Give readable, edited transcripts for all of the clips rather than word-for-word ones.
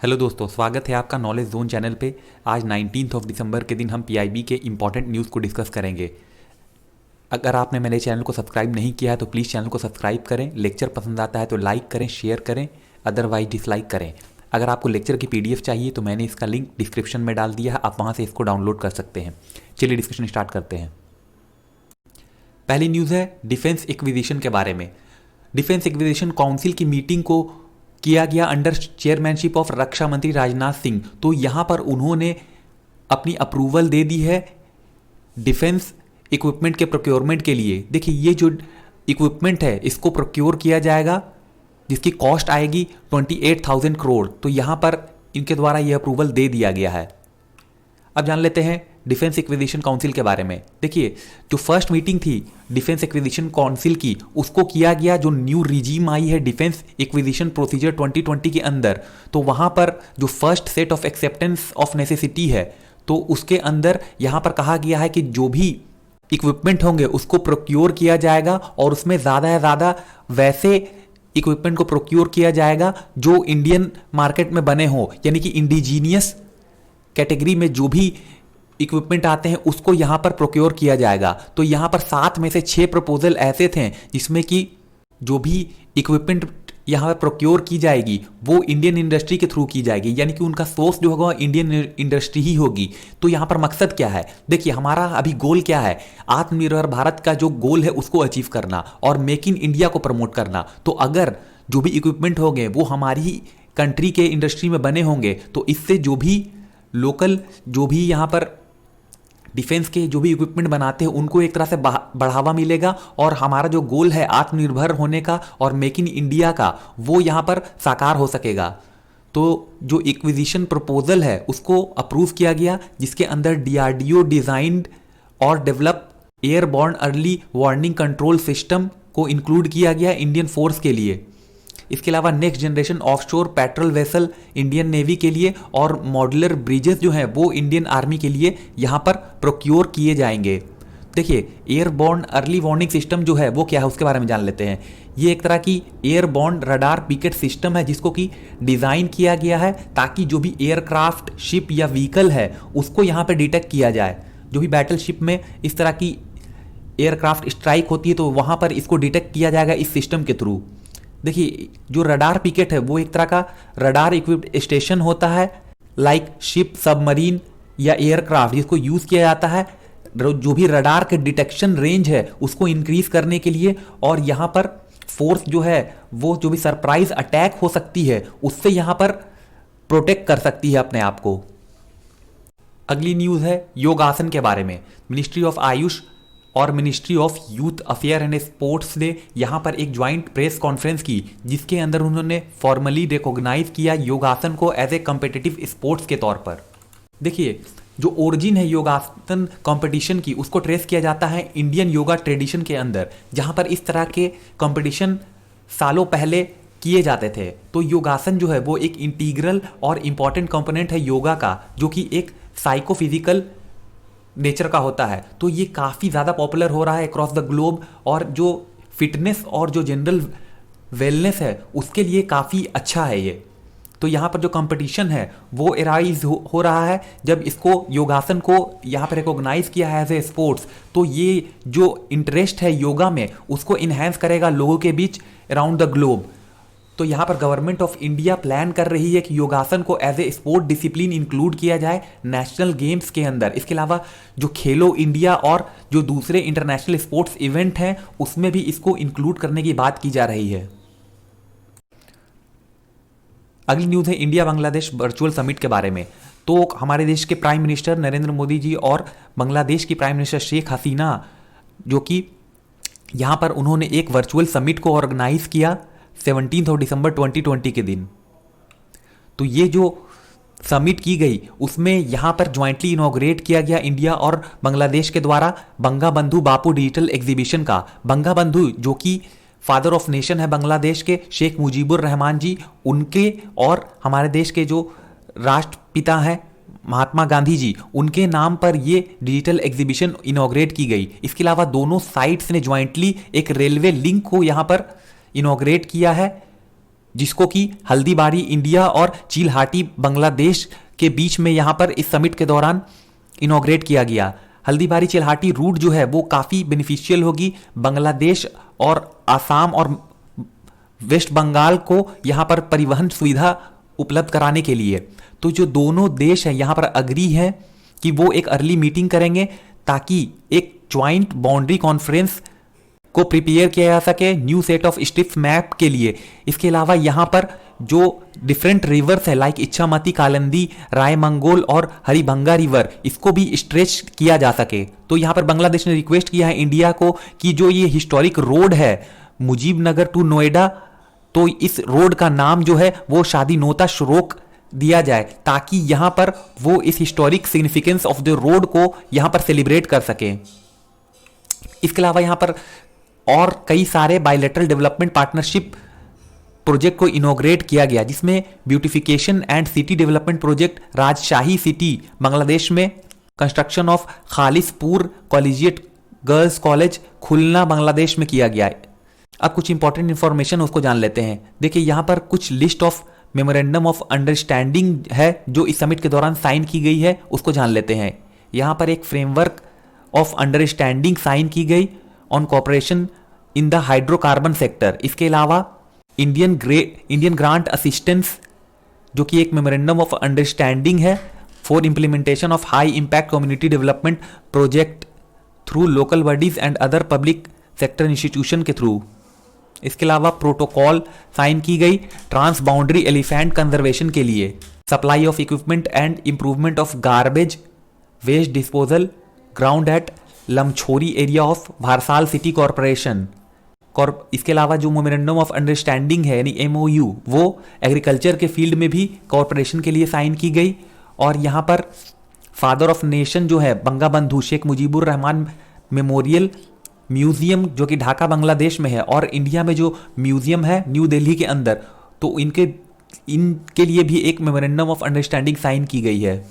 Hello दोस्तों, स्वागत है आपका नॉलेज जोन चैनल पे। आज 19 दिसंबर के दिन हम पीआईबी के इंपॉर्टेंट न्यूज़ को डिस्कस करेंगे। अगर आपने मेरे चैनल को सब्सक्राइब नहीं किया है तो प्लीज़ चैनल को सब्सक्राइब करें। लेक्चर पसंद आता है तो लाइक करें, शेयर करें, अदरवाइज डिसलाइक करें। अगर आपको लेक्चर की पीडीएफ चाहिए तो मैंने इसका लिंक डिस्क्रिप्शन में डाल दिया है, आप वहाँ से इसको डाउनलोड कर सकते हैं। चलिए डिस्कशन स्टार्ट करते हैं। पहली न्यूज़ है डिफेंस एक्विजिशन के बारे में। डिफेंस एक्विजिशन काउंसिल की मीटिंग को किया गया अंडर चेयरमैनशिप ऑफ रक्षा मंत्री राजनाथ सिंह। तो यहाँ पर उन्होंने अपनी अप्रूवल दे दी है डिफेंस इक्विपमेंट के प्रोक्योरमेंट के लिए। देखिए, ये जो इक्विपमेंट है इसको प्रोक्योर किया जाएगा जिसकी कॉस्ट आएगी 28,000 करोड़। तो यहाँ पर इनके द्वारा ये अप्रूवल दे दिया गया है। अब जान लेते हैं डिफेंस एक्विजिशन काउंसिल के बारे में। देखिए, जो फर्स्ट मीटिंग थी डिफेंस एक्विजिशन काउंसिल की, उसको किया गया जो न्यू रिजीम आई है डिफेंस एक्विजिशन प्रोसीजर 2020 के अंदर। तो वहाँ पर जो first set of acceptance of necessity है, तो उसके अंदर यहाँ पर कहा गया है कि जो भी इक्विपमेंट होंगे उसको प्रोक्योर किया जाएगा और उसमें ज़्यादा से ज़्यादा वैसे इक्विपमेंट को प्रोक्योर किया जाएगा जो इंडियन मार्केट में बने हों, यानी कि इंडिजीनियस कैटेगरी में जो भी इक्विपमेंट आते हैं उसको यहां पर प्रोक्योर किया जाएगा। तो यहां पर 7 में से 6 प्रपोजल ऐसे थे जिसमें कि जो भी इक्विपमेंट यहां पर प्रोक्योर की जाएगी वो इंडियन इंडस्ट्री के थ्रू की जाएगी, यानी कि उनका सोर्स जो होगा इंडियन इंडस्ट्री ही होगी। तो यहां पर मकसद क्या है? देखिए, हमारा अभी गोल क्या है? आत्मनिर्भर भारत का जो गोल है उसको अचीव करना और मेक इन इंडिया को प्रमोट करना। तो अगर जो भी इक्विपमेंट होंगे वो हमारी कंट्री के इंडस्ट्री में बने होंगे तो इससे जो भी लोकल जो भी यहाँ पर डिफेंस के जो भी इक्विपमेंट बनाते हैं उनको एक तरह से बढ़ावा मिलेगा और हमारा जो गोल है आत्मनिर्भर होने का और मेक इन इंडिया का, वो यहाँ पर साकार हो सकेगा। तो जो इक्विजिशन प्रपोजल है उसको अप्रूव किया गया, जिसके अंदर डीआरडीओ डिजाइंड और develop airborne early warning control system को इंक्लूड किया गया इंडियन फोर्स के लिए। इसके अलावा next generation offshore patrol vessel Indian navy के लिए और मॉड्यूलर ब्रिजेस जो हैं वो इंडियन आर्मी के लिए यहाँ पर प्रोक्योर किए जाएंगे। देखिए, एयरबॉर्न अर्ली वार्निंग सिस्टम जो है वो क्या है उसके बारे में जान लेते हैं। ये एक तरह की एयरबॉर्न रडार पिकेट सिस्टम है जिसको कि डिज़ाइन किया गया है ताकि जो भी एयरक्राफ्ट, शिप या व्हीकल है उसको यहाँ पर डिटेक्ट किया जाए। जो भी बैटल शिप में इस तरह की एयरक्राफ्ट स्ट्राइक होती है तो वहाँ पर इसको डिटेक्ट किया जाएगा इस सिस्टम के थ्रू। देखिए, जो रडार पिकेट है वो एक तरह का रडार इक्विप्ड स्टेशन होता है, लाइक शिप, सबमरीन या एयरक्राफ्ट, जिसको यूज किया जाता है जो भी रडार के डिटेक्शन रेंज है उसको इंक्रीज करने के लिए। और यहाँ पर फोर्स जो है वो जो भी सरप्राइज अटैक हो सकती है उससे यहाँ पर प्रोटेक्ट कर सकती है अपने आप को। अगली न्यूज है योगासन के बारे में। मिनिस्ट्री ऑफ आयुष और ministry of youth affair and sports ने यहाँ पर एक ज्वाइंट प्रेस कॉन्फ्रेंस की जिसके अंदर उन्होंने फॉर्मली रिकॉग्नाइज किया योगासन को एज ए कम्पिटिटिव स्पोर्ट्स के तौर पर। देखिए, जो ओरिजिन है योगासन कंपटीशन की उसको ट्रेस किया जाता है इंडियन योगा ट्रेडिशन के अंदर, जहाँ पर इस तरह के कंपटीशन सालों पहले किए जाते थे। तो योगासन जो है वो एक इंटीग्रल और इम्पॉर्टेंट कंपोनेंट है योगा का, जो कि एक साइकोफिजिकल नेचर का होता है। तो ये काफ़ी ज़्यादा पॉपुलर हो रहा है अक्रॉस द ग्लोब और जो फिटनेस और जो जनरल वेलनेस है उसके लिए काफ़ी अच्छा है ये। तो यहाँ पर जो कंपटीशन है वो एराइज हो रहा है जब इसको योगासन को यहाँ पर रिकॉग्नाइज किया है एज ए स्पोर्ट्स। तो ये जो इंटरेस्ट है योगा में उसको इन्हेंस करेगा लोगों के बीच अराउंड द ग्लोब। तो यहाँ पर गवर्नमेंट ऑफ इंडिया प्लान कर रही है कि योगासन को as a sport discipline include किया जाए नेशनल गेम्स के अंदर। इसके अलावा जो खेलो इंडिया और जो दूसरे इंटरनेशनल स्पोर्ट्स इवेंट हैं उसमें भी इसको इंक्लूड करने की बात की जा रही है। अगली न्यूज़ है इंडिया बांग्लादेश वर्चुअल समिट के बारे में। तो हमारे देश के प्राइम मिनिस्टर नरेंद्र मोदी जी और बांग्लादेश की प्राइम मिनिस्टर शेख हसीना, जो कि यहाँ पर उन्होंने एक वर्चुअल समिट को ऑर्गेनाइज किया 17 दिसंबर 2020 के दिन। तो ये जो समिट की गई उसमें यहाँ पर ज्वाइंटली इनॉग्रेट किया गया इंडिया और बांग्लादेश के द्वारा बंगा बंधु बापू डिजिटल एग्जीबिशन का। बंगा बंधु जो कि फादर ऑफ नेशन है बांग्लादेश के, शेख मुजीबुर रहमान जी, उनके और हमारे देश के जो राष्ट्रपिता हैं महात्मा गांधी जी, उनके नाम पर ये डिजिटल एग्जीबिशन इनॉग्रेट की गई। इसके अलावा दोनों साइट्स ने ज्वाइंटली एक रेलवे लिंक को यहाँ पर इनॉग्रेट किया है जिसको कि हल्दीबारी इंडिया और चीलहाटी बांग्लादेश के बीच में यहाँ पर इस समिट के दौरान इनॉग्रेट किया गया। हल्दीबारी चिल्हाटी रूट जो है वो काफ़ी बेनिफिशियल होगी बांग्लादेश और आसाम और वेस्ट बंगाल को यहाँ पर परिवहन सुविधा उपलब्ध कराने के लिए। तो जो दोनों देश हैं यहाँ पर अग्री है कि वो एक अर्ली मीटिंग करेंगे ताकि एक ज्वाइंट बाउंड्री कॉन्फ्रेंस को प्रिपेयर किया जा सके new set of strips map के लिए। इसके अलावा यहाँ पर जो डिफरेंट रिवर्स है लाइक इच्छामती, कालिंदी, रायमंगोल और हरिभंगा रिवर, इसको भी स्ट्रेच किया जा सके। तो यहाँ पर बांग्लादेश ने रिक्वेस्ट किया है इंडिया को कि जो ये हिस्टोरिक रोड है मुजीबनगर टू नोएडा, तो इस रोड का नाम जो है वो शादी नोता श्रोक दिया जाए ताकि यहाँ पर वो इस historic significance of the road को यहाँ पर सेलिब्रेट कर सके। इसके अलावा यहाँ पर और कई सारे बायलैटरल डेवलपमेंट पार्टनरशिप प्रोजेक्ट को इनॉग्रेट किया गया, जिसमें beautification and city development project Rajshahi city Bangladesh में, construction of Khalishpur collegiate girls college Khulna Bangladesh में किया गया है। अब कुछ इंपॉर्टेंट इंफॉर्मेशन उसको जान लेते हैं। देखिए यहाँ पर कुछ list of memorandum of understanding है जो इस समिट के दौरान साइन की गई है, उसको जान लेते हैं। यहाँ पर एक फ्रेमवर्क ऑफ अंडरस्टैंडिंग साइन की गई on cooperation in the hydrocarbon sector. इसके अलावा इंडियन ग्रांट असिस्टेंस जो कि एक मेमोरेंडम ऑफ अंडरस्टैंडिंग है for implementation of high impact community development project through local bodies and other public sector institution के through. इसके अलावा प्रोटोकॉल साइन की गई ट्रांस बाउंड्री एलिफेंट कंजर्वेशन के लिए, supply of equipment and improvement of garbage waste disposal ground at Lamchori area of Bharsal city corporation. इसके अलावा जो मेमोरेंडम ऑफ अंडरस्टैंडिंग है यानी MOU वो एग्रीकल्चर के फील्ड में भी कॉरपोरेशन के लिए साइन की गई। और यहाँ पर फादर ऑफ नेशन जो है बंगा बंधु शेख मुजीबुर रहमान मेमोरियल म्यूजियम जो कि ढाका बांग्लादेश में है, और इंडिया में जो म्यूजियम है न्यू दिल्ली के अंदर, तो इनके लिए भी एक मेमोरेंडम ऑफ अंडरस्टैंडिंग साइन की गई है।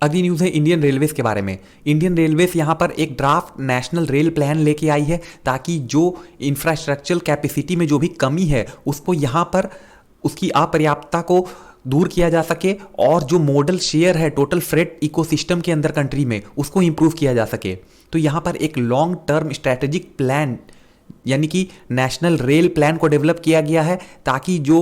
अगली न्यूज़ है इंडियन रेलवेज के बारे में। इंडियन रेलवेज यहाँ पर एक ड्राफ्ट नेशनल रेल प्लान लेके आई है ताकि जो इंफ्रास्ट्रक्चरल कैपेसिटी में जो भी कमी है उसको यहाँ पर उसकी अपर्याप्तता को दूर किया जा सके, और जो मॉडल शेयर है टोटल फ्रेट इकोसिस्टम के अंदर कंट्री में उसको इंप्रूव किया जा सके। तो यहाँ पर एक लॉन्ग टर्म स्ट्रैटेजिक प्लान यानी कि नेशनल रेल प्लान को डेवलप किया गया है ताकि जो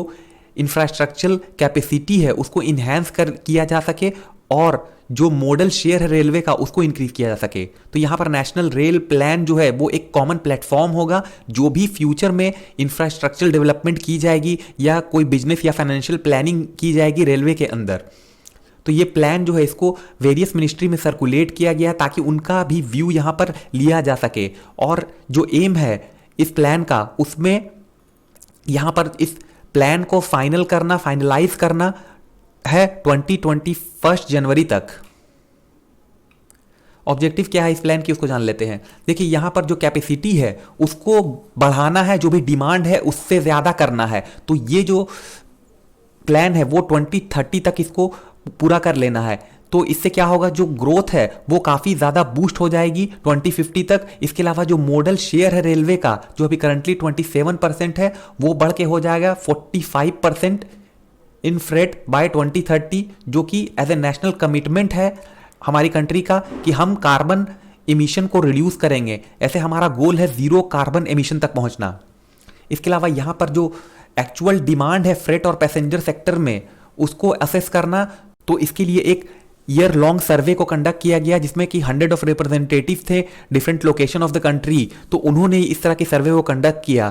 इंफ्रास्ट्रक्चरल कैपेसिटी है उसको इन्हेंस किया जा सके और जो मॉडल शेयर है रेलवे का उसको इंक्रीज किया जा सके। तो यहाँ पर नेशनल रेल प्लान जो है वो एक कॉमन प्लेटफॉर्म होगा। जो भी फ्यूचर में इंफ्रास्ट्रक्चरल डेवलपमेंट की जाएगी या कोई बिजनेस या फाइनेंशियल प्लानिंग की जाएगी रेलवे के अंदर, तो ये प्लान जो है इसको वेरियस मिनिस्ट्री में सर्कुलेट किया गया ताकि उनका भी व्यू यहाँ पर लिया जा सके। और जो एम है इस प्लान का उसमें यहाँ पर इस प्लान को फाइनलाइज करना है 2021 जनवरी तक। ऑब्जेक्टिव क्या है इस प्लान की उसको जान लेते हैं। देखिए यहाँ पर जो कैपेसिटी है उसको बढ़ाना है, जो भी डिमांड है उससे ज़्यादा करना है। तो ये जो प्लान है वो 2030 तक इसको पूरा कर लेना है। तो इससे क्या होगा, जो ग्रोथ है वो काफ़ी ज़्यादा बूस्ट हो जाएगी 2050 तक। इसके अलावा जो मॉडल शेयर है रेलवे का जो अभी करंटली 27% है वो बढ़ के हो जाएगा 45% इन फ्रेट बाय 2030, जो कि एज ए नेशनल कमिटमेंट है हमारी कंट्री का कि हम कार्बन एमिशन को रिड्यूस करेंगे। ऐसे हमारा गोल है जीरो कार्बन एमिशन तक पहुंचना। इसके अलावा यहाँ पर जो एक्चुअल डिमांड है फ्रेट और पैसेंजर सेक्टर में उसको असेस करना, तो इसके लिए एक ईयर लॉन्ग सर्वे को कंडक्ट किया गया जिसमें कि 100 ऑफ रिप्रेजेंटेटिव थे different location of the country. तो उन्होंने इस तरह के सर्वे को कंडक्ट किया।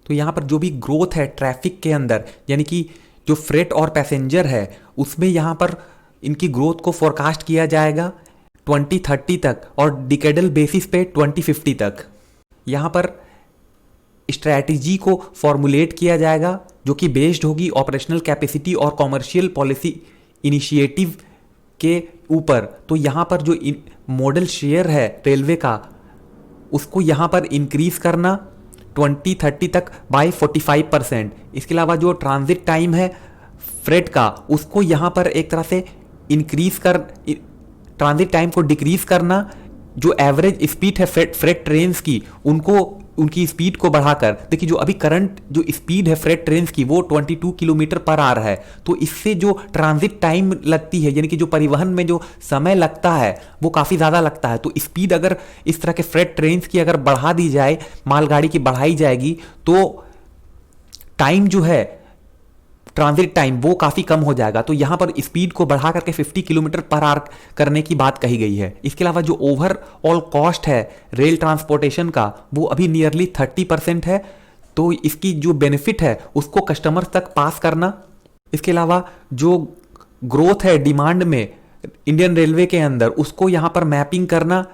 तो यहाँ पर जो भी ग्रोथ है ट्रैफिक के अंदर यानी कि जो फ्रेट और पैसेंजर है उसमें यहाँ पर इनकी ग्रोथ को फोरकास्ट किया जाएगा 2030 तक और डिकेडल बेसिस पे 2050 तक। यहाँ पर स्ट्रैटेजी को फॉर्मुलेट किया जाएगा जो कि बेस्ड होगी ऑपरेशनल कैपेसिटी और कॉमर्शियल पॉलिसी इनिशिएटिव के ऊपर। तो यहाँ पर जो मॉडल शेयर है रेलवे का उसको यहाँ पर इंक्रीज करना 2030 तक बाय 45%। इसके अलावा जो ट्रांजिट टाइम है फ्रेट का उसको यहाँ पर एक तरह से ट्रांजिट टाइम को डिक्रीज करना। जो एवरेज स्पीड है फ्रेट ट्रेन्स की उनकी स्पीड को बढ़ाकर, देखिए जो अभी करंट जो स्पीड है फ्रेट ट्रेन की वो 22 किलोमीटर पर आवर है, तो इससे जो ट्रांजिट टाइम लगती है, यानी कि जो परिवहन में जो समय लगता है वो काफ़ी ज़्यादा लगता है। तो स्पीड अगर इस तरह के फ्रेट ट्रेन की अगर बढ़ा दी जाए, मालगाड़ी की बढ़ाई जाएगी, तो टाइम जो है ट्रांजिट टाइम वो काफ़ी कम हो जाएगा। तो यहाँ पर स्पीड को बढ़ा करके 50 किलोमीटर पर आवर करने की बात कही गई है। इसके अलावा जो ओवरऑल कॉस्ट है रेल ट्रांसपोर्टेशन का वो अभी नियरली 30% है। तो इसकी जो बेनिफिट है उसको कस्टमर तक पास करना, इसके अलावा जो ग्रोथ है डिमांड में इंडियन रेलवे के अंदर उसको यहाँ पर मैपिंग करना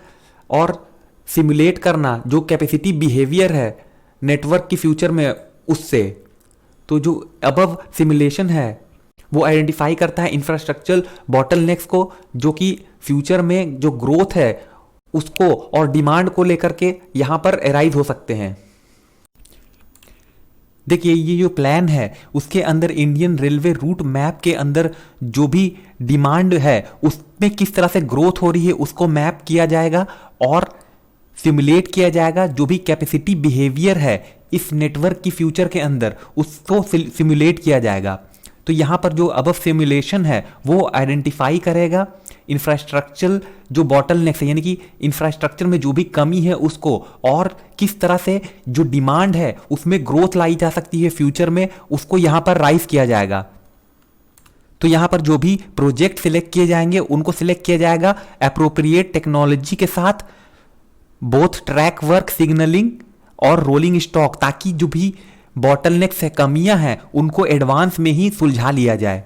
और सिमुलेट करना, जो कैपेसिटी बिहेवियर है नेटवर्क की फ्यूचर में उससे। तो जो अबव सिमुलेशन है वो आइडेंटिफाई करता है इंफ्रास्ट्रक्चरल बॉटलनेक्स को, जो कि फ्यूचर में जो ग्रोथ है उसको और डिमांड को लेकर के यहां पर एराइज हो सकते हैं। देखिए ये जो प्लान है उसके अंदर इंडियन रेलवे रूट मैप के अंदर जो भी डिमांड है उसमें किस तरह से ग्रोथ हो रही है उसको मैप किया जाएगा और सिमुलेट किया जाएगा। जो भी कैपेसिटी बिहेवियर है इस नेटवर्क की फ्यूचर के अंदर उसको सिमुलेट किया जाएगा। तो यहाँ पर जो अबव सिमुलेशन है वो आइडेंटिफाई करेगा इंफ्रास्ट्रक्चर जो बॉटलनेक्स है, यानी कि इंफ्रास्ट्रक्चर में जो भी कमी है उसको, और किस तरह से जो डिमांड है उसमें ग्रोथ लाई जा सकती है फ्यूचर में, उसको यहाँ पर राइज किया जाएगा। तो यहाँ पर जो भी प्रोजेक्ट सिलेक्ट किए जाएंगे उनको सिलेक्ट किया जाएगा एप्रोप्रिएट टेक्नोलॉजी के साथ, बोथ ट्रैक वर्क सिग्नलिंग और रोलिंग स्टॉक, ताकि जो भी बॉटलनेक्स है कमियां हैं उनको एडवांस में ही सुलझा लिया जाए।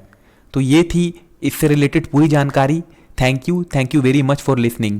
तो ये थी इससे रिलेटेड पूरी जानकारी। Thank you very much for listening.